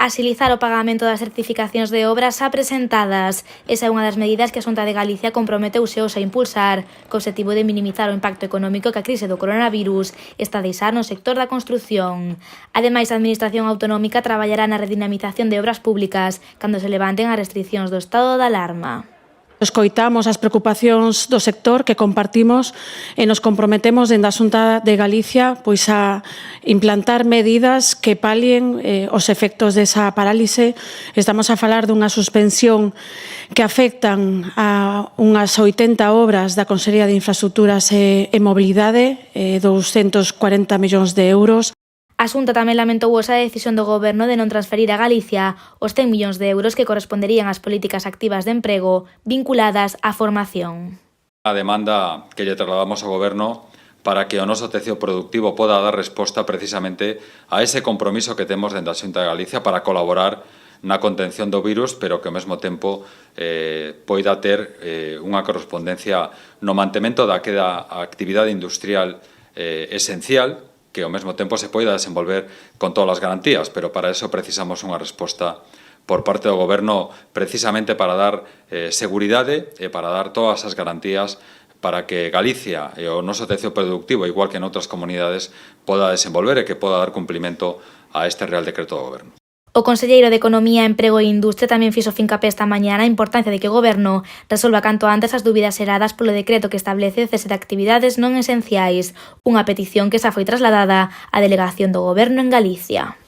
Axilizar o pagamento das certificacións de obras xa presentadas. Esa é unha das medidas que a Xunta de Galicia comprometeuse hoxe a impulsar, co obxectivo de minimizar o impacto económico que a crise do coronavirus está a deixar no sector da construción. Ademais, a Administración Autonómica traballará na redinamización de obras públicas cando se levanten as restricións do estado de alarma. Escoitamos as preocupacións do sector que compartimos e nos comprometemos dende a Xunta de Galicia pois a implantar medidas que palien os efectos desa parálise. Estamos a falar dunha suspensión que afectan a unhas 80 obras da Consellería de Infraestructuras e Mobilidade, 240 millóns de euros. A Xunta tamén lamentou esa decisión do Goberno de non transferir a Galicia os 100 millóns de euros que corresponderían ás políticas activas de emprego vinculadas á formación. A demanda que lle trasladamos ao Goberno para que o noso tecido productivo poda dar resposta precisamente a ese compromiso que temos dentro da Xunta de Galicia para colaborar na contención do virus, pero que ao mesmo tempo poida ter unha correspondencia no mantemento daquela actividade industrial esencial, que ao mesmo tempo se poida desenvolver con todas as garantías, pero para eso precisamos unha resposta por parte do Goberno precisamente para dar seguridade e para dar todas as garantías para que Galicia e o noso tecido productivo, igual que en outras comunidades, poda desenvolver e que poda dar cumprimento a este Real Decreto do Goberno. O conselleiro de Economía, Emprego e Industria tamén fixo fincapé esta mañá na importancia de que o Goberno resolva canto antes as dúbidas xeradas polo decreto que establece o cese de actividades non esenciais, unha petición que xa foi trasladada á Delegación do Goberno en Galicia.